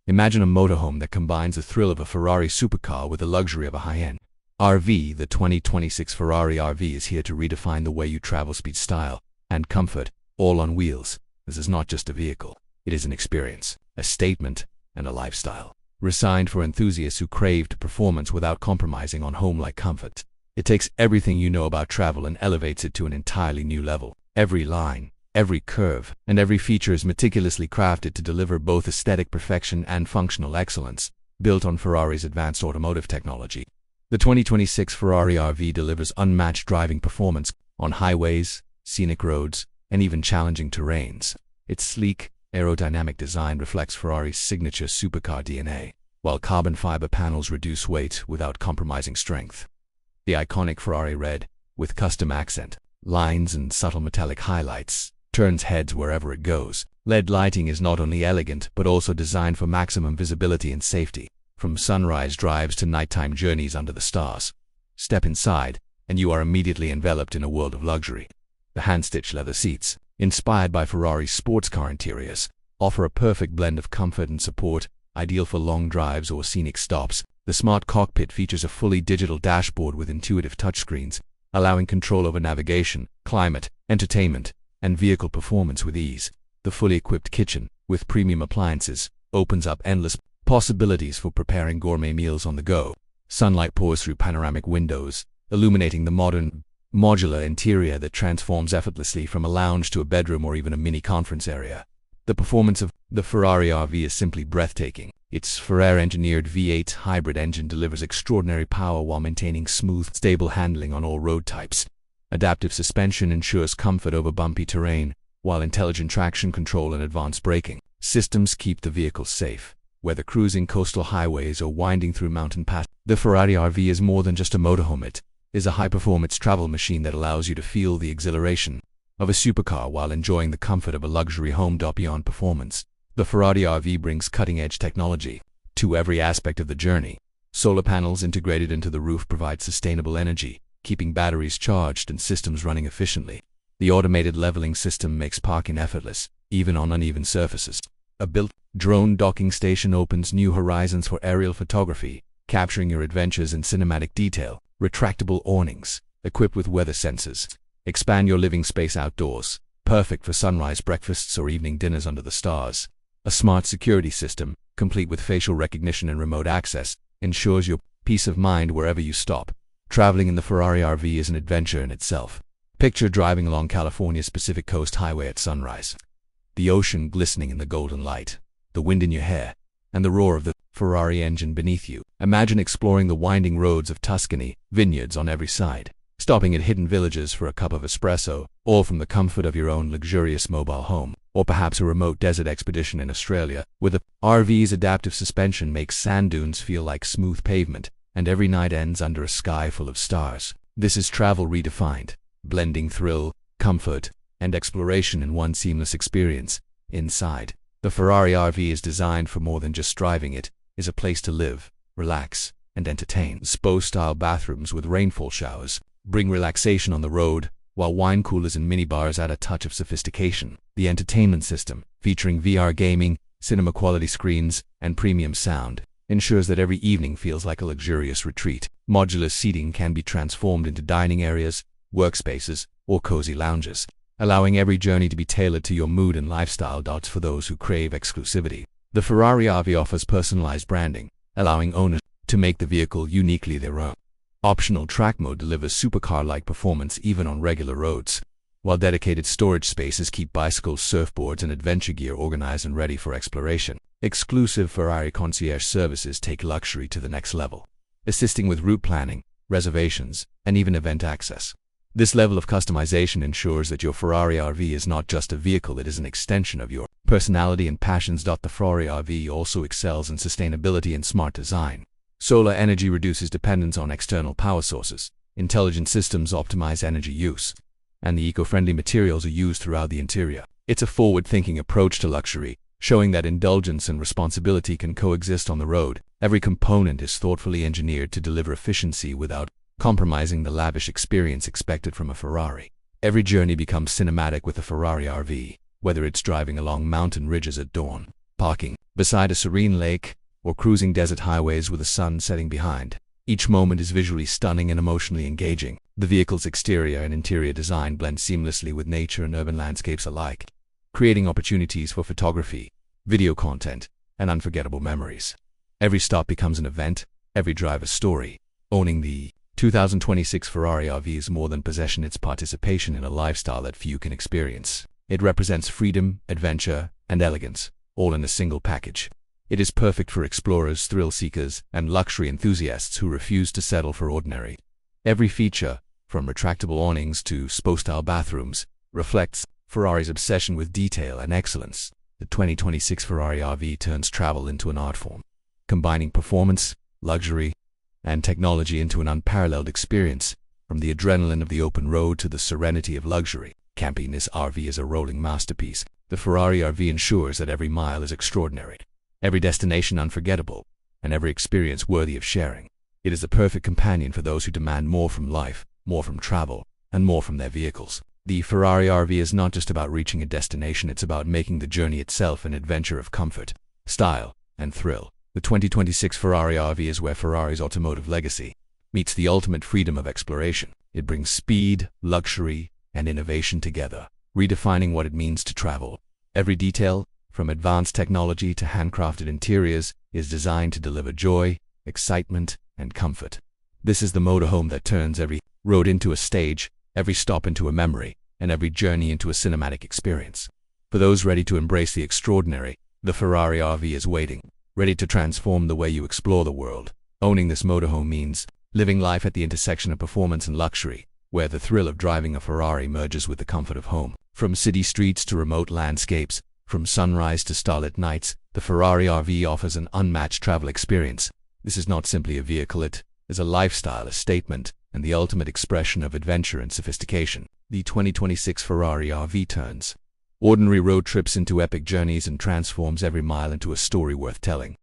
Imagine a motorhome that combines the thrill of a Ferrari supercar with the luxury of a high-end RV. The 2026 Ferrari RV is here to redefine the way you travel: speed, style, and comfort, all on wheels. This is not just a vehicle. It is an experience, a statement, and a lifestyle. Resigned for enthusiasts who craved performance without compromising on home-like comfort. It takes everything you know about travel and elevates it to an entirely new level. Every line, every curve, and every feature is meticulously crafted to deliver both aesthetic perfection and functional excellence, built on Ferrari's advanced automotive technology. The 2026 Ferrari RV delivers unmatched driving performance on highways, scenic roads, and even challenging terrains. Its sleek, aerodynamic design reflects Ferrari's signature supercar DNA, while carbon fiber panels reduce weight without compromising strength. The iconic Ferrari red, with custom accent lines and subtle metallic highlights, turns heads wherever it goes. LED lighting is not only elegant but also designed for maximum visibility and safety, from sunrise drives to nighttime journeys under the stars. Step inside, and you are immediately enveloped in a world of luxury. The hand-stitched leather seats, inspired by Ferrari's sports car interiors, offer a perfect blend of comfort and support, ideal for long drives or scenic stops. The smart cockpit features a fully digital dashboard with intuitive touchscreens, allowing control over navigation, climate, entertainment, and vehicle performance with ease. The fully equipped kitchen, with premium appliances, opens up endless possibilities for preparing gourmet meals on the go. Sunlight pours through panoramic windows, illuminating the modern, modular interior that transforms effortlessly from a lounge to a bedroom or even a mini conference area. The performance of the Ferrari RV is simply breathtaking. Its Ferrari-engineered V8 hybrid engine delivers extraordinary power while maintaining smooth, stable handling on all road types. Adaptive suspension ensures comfort over bumpy terrain, while intelligent traction control and advanced braking systems keep the vehicle safe, whether cruising coastal highways or winding through mountain passes. The Ferrari RV is more than just a motorhome. It is a high-performance travel machine that allows you to feel the exhilaration of a supercar while enjoying the comfort of a luxury home. Beyond performance, the Ferrari RV brings cutting-edge technology to every aspect of the journey. Solar panels integrated into the roof provide sustainable energy, keeping batteries charged and systems running efficiently. The automated leveling system makes parking effortless, even on uneven surfaces. A built drone docking station opens new horizons for aerial photography, capturing your adventures in cinematic detail. Retractable awnings, equipped with weather sensors, expand your living space outdoors, perfect for sunrise breakfasts or evening dinners under the stars. A smart security system, complete with facial recognition and remote access, ensures your peace of mind wherever you stop. Traveling in the Ferrari RV is an adventure in itself. Picture driving along California's Pacific Coast Highway at sunrise. The ocean glistening in the golden light, the wind in your hair, and the roar of the Ferrari engine beneath you. Imagine exploring the winding roads of Tuscany, vineyards on every side, stopping at hidden villages for a cup of espresso, all from the comfort of your own luxurious mobile home. Or perhaps a remote desert expedition in Australia, where the RV's adaptive suspension makes sand dunes feel like smooth pavement, and every night ends under a sky full of stars. This is travel redefined, blending thrill, comfort, and exploration in one seamless experience. Inside, the Ferrari RV is designed for more than just driving. It is a place to live, relax, and entertain. Spa-style bathrooms with rainfall showers bring relaxation on the road, while wine coolers and minibars add a touch of sophistication. The entertainment system, featuring VR gaming, cinema-quality screens, and premium sound, ensures that every evening feels like a luxurious retreat. Modular seating can be transformed into dining areas, workspaces, or cozy lounges, allowing every journey to be tailored to your mood and lifestyle. For those who crave exclusivity, the Ferrari RV offers personalized branding, allowing owners to make the vehicle uniquely their own. Optional track mode delivers supercar-like performance even on regular roads, while dedicated storage spaces keep bicycles, surfboards, and adventure gear organized and ready for exploration. Exclusive Ferrari concierge services take luxury to the next level, assisting with route planning, reservations, and even event access. This level of customization ensures that your Ferrari RV is not just a vehicle, it is an extension of your personality and passions. The Ferrari RV also excels in sustainability and smart design. Solar energy reduces dependence on external power sources, intelligent systems optimize energy use, and the eco-friendly materials are used throughout the interior. It's a forward-thinking approach to luxury, showing that indulgence and responsibility can coexist on the road. Every component is thoughtfully engineered to deliver efficiency without compromising the lavish experience expected from a Ferrari. Every journey becomes cinematic with a Ferrari RV, whether it's driving along mountain ridges at dawn, parking beside a serene lake, or cruising desert highways with the sun setting behind. Each moment is visually stunning and emotionally engaging. The vehicle's exterior and interior design blend seamlessly with nature and urban landscapes alike, creating opportunities for photography, video content, and unforgettable memories. Every stop becomes an event, every drive a story. Owning the 2026 Ferrari RV is more than possession, it's participation in a lifestyle that few can experience. It represents freedom, adventure, and elegance, all in a single package. It is perfect for explorers, thrill seekers, and luxury enthusiasts who refuse to settle for ordinary. Every feature, from retractable awnings to SPO-style bathrooms, reflects Ferrari's obsession with detail and excellence. The 2026 Ferrari RV turns travel into an art form, combining performance, luxury, and technology into an unparalleled experience. From the adrenaline of the open road to the serenity of luxury, camping this RV is a rolling masterpiece. The Ferrari RV ensures that every mile is extraordinary, every destination unforgettable, and every experience worthy of sharing. It is the perfect companion for those who demand more from life, more from travel, and more from their vehicles. The Ferrari RV is not just about reaching a destination, it's about making the journey itself an adventure of comfort, style, and thrill. The 2026 Ferrari RV is where Ferrari's automotive legacy meets the ultimate freedom of exploration. It brings speed, luxury, and innovation together, redefining what it means to travel. Every detail, from advanced technology to handcrafted interiors, is designed to deliver joy, excitement, and comfort. This is the motorhome that turns every road into a stage, every stop into a memory, and every journey into a cinematic experience. For those ready to embrace the extraordinary, the Ferrari RV is waiting, ready to transform the way you explore the world. Owning this motorhome means living life at the intersection of performance and luxury, where the thrill of driving a Ferrari merges with the comfort of home. From city streets to remote landscapes, from sunrise to starlit nights, the Ferrari RV offers an unmatched travel experience. This is not simply a vehicle, it is a lifestyle, a statement, and the ultimate expression of adventure and sophistication. The 2026 Ferrari RV turns ordinary road trips into epic journeys and transforms every mile into a story worth telling.